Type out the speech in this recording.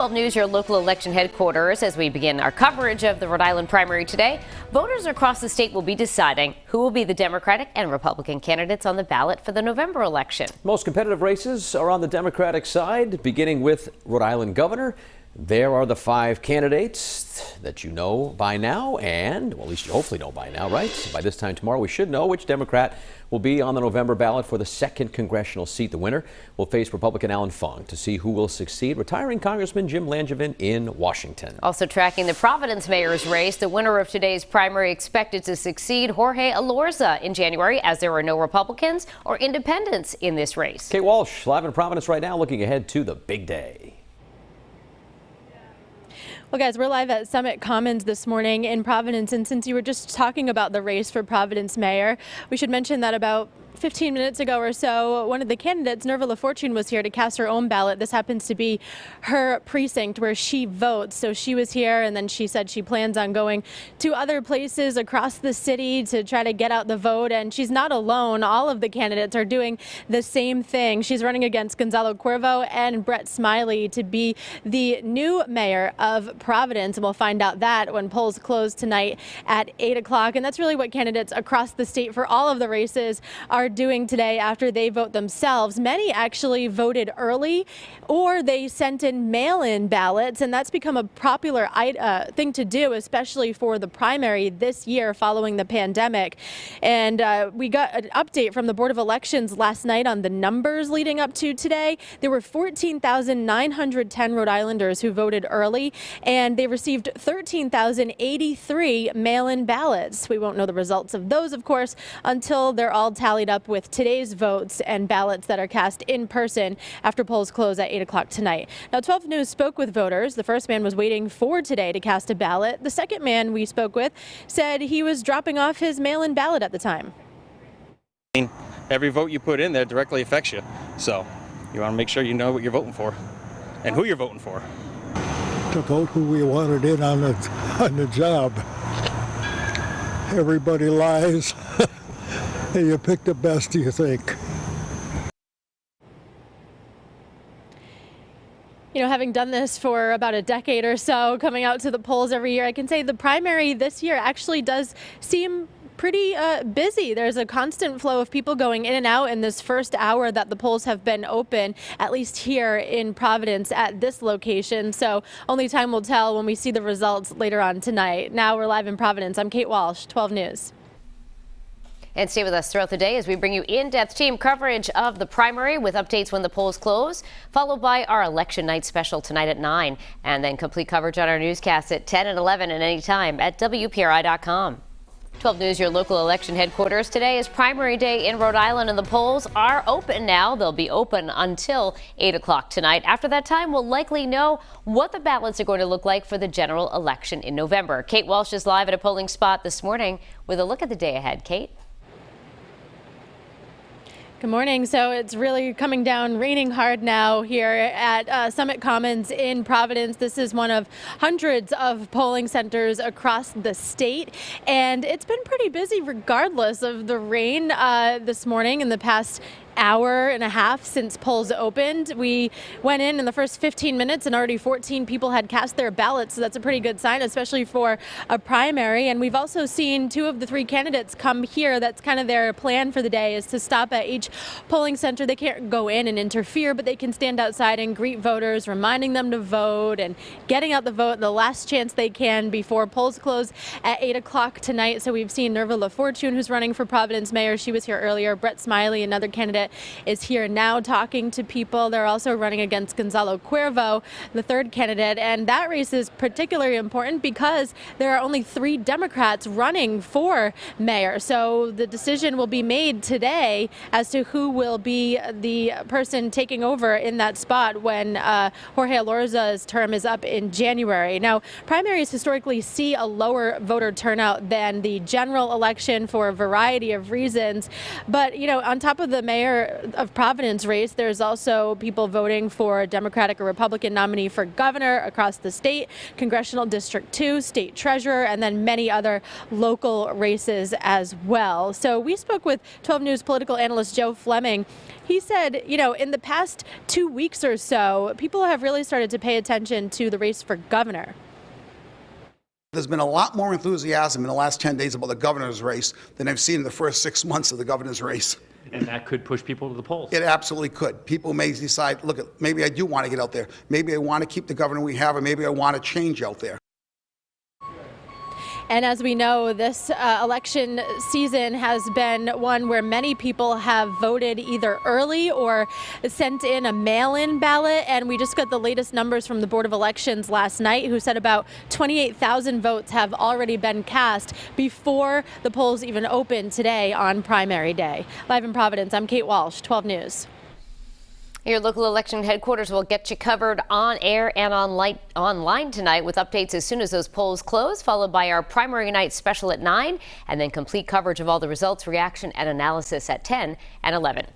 12 News, your local election headquarters. As we begin our coverage of the Rhode Island primary today, voters across the state will be deciding who will be the Democratic and Republican candidates on the ballot for the November election. Most competitive races are on the Democratic side, beginning with Rhode Island governor. There are the 5 candidates that you know by now, and well, at least you hopefully know by now, right? By this time tomorrow, we should know which Democrat will be on the November ballot for the 2nd congressional seat. The winner will face Republican Alan Fung to see who will succeed retiring Congressman Jim Langevin in Washington. Also tracking the Providence mayor's race, the winner of today's primary expected to succeed Jorge Elorza in January, as there are no Republicans or independents in this race. Kate Walsh, live in Providence right now, looking ahead to the big day. Well, guys, we're live at Summit Commons this morning in Providence, and since you were just talking about the race for Providence mayor, we should mention that about 15 minutes ago or so, one of the candidates, Nerva LaFortune, was here to cast her own ballot. This happens to be her precinct where she votes. So she was here, and then she said she plans on going to other places across the city to try to get out the vote. And she's not alone. All of the candidates are doing the same thing. She's running against Gonzalo Cuervo and Brett Smiley to be the new mayor of Providence. And we'll find out that when polls close tonight at 8 o'clock. And that's really what candidates across the state for all of the races are doing today after they vote themselves. Many actually voted early, or they sent in mail-in ballots, and that's become a popular thing to do, especially for the primary this year following the pandemic. And we got an update from the Board of Elections last night on the numbers leading up to today. There were 14,910 Rhode Islanders who voted early, and they received 13,083 mail-in ballots. We won't know the results of those, of course, until they're all tallied up with today's votes and ballots that are cast in person after polls close at 8 o'clock tonight. Now, 12 News spoke with voters. The first man was waiting for today to cast a ballot. The second man we spoke with said he was dropping off his mail-in ballot at the time. Every vote you put in there directly affects you. So you want to make sure you know what you're voting for and who you're voting for. To vote who we wanted in on the job. Everybody lies. Hey, you pick the best, you think. You know, having done this for about a decade or so, coming out to the polls every year, I can say the primary this year actually does seem pretty busy. There's a constant flow of people going in and out in this first hour that the polls have been open, at least here in Providence at this location. So only time will tell when we see the results later on tonight. Now we're live in Providence. I'm Kate Walsh, 12 News. And stay with us throughout the day as we bring you in-depth team coverage of the primary with updates when the polls close, followed by our election night special tonight at 9, and then complete coverage on our newscasts at 10 and 11 and anytime at WPRI.com. 12 News, your local election headquarters. Today is primary day in Rhode Island, and the polls are open now. They'll be open until 8 o'clock tonight. After that time, we'll likely know what the ballots are going to look like for the general election in November. Kate Walsh is live at a polling spot this morning with a look at the day ahead. Kate? Good morning. So it's really coming down, raining hard now here at Summit Commons in Providence. This is one of hundreds of polling centers across the state, and it's been pretty busy regardless of the rain this morning in the past hour and a half since polls opened. We went in the first 15 minutes and already 14 people had cast their ballots, so that's a pretty good sign, especially for a primary. And we've also seen 2 of the 3 candidates come here. That's kind of their plan for the day, is to stop at each polling center. They can't go in and interfere, but they can stand outside and greet voters, reminding them to vote and getting out the vote the last chance they can before polls close at 8 o'clock tonight. So we've seen Nerva LaFortune, who's running for Providence mayor. She was here earlier. Brett Smiley, another candidate, is here now talking to people. They're also running against Gonzalo Cuervo, the 3rd candidate, and that race is particularly important because there are only 3 Democrats running for mayor. So the decision will be made today as to who will be the person taking over in that spot when Jorge Elorza's term is up in January. Now, primaries historically see a lower voter turnout than the general election for a variety of reasons, but you know, on top of the mayor mayor of Providence race, there's also people voting for a Democratic or Republican nominee for governor across the state, Congressional District 2, state treasurer, and then many other local races as well. So we spoke with 12 News political analyst Joe Fleming. He said, you know, in the past 2 weeks or so, people have really started to pay attention to the race for governor. There's been a lot more enthusiasm in the last 10 days about the governor's race than I've seen in the first 6 months of the governor's race. And that could push people to the polls. It absolutely could. People may decide, look, maybe I do want to get out there. Maybe I want to keep the governor we have, or maybe I want to change out there. And as we know, this election season has been one where many people have voted either early or sent in a mail-in ballot. And we just got the latest numbers from the Board of Elections last night, who said about 28,000 votes have already been cast before the polls even open today on primary day. Live in Providence, I'm Kate Walsh, 12 News. Your local election headquarters will get you covered on air and online tonight with updates as soon as those polls close, followed by our primary night special at 9, and then complete coverage of all the results, reaction, and analysis at 10 and 11.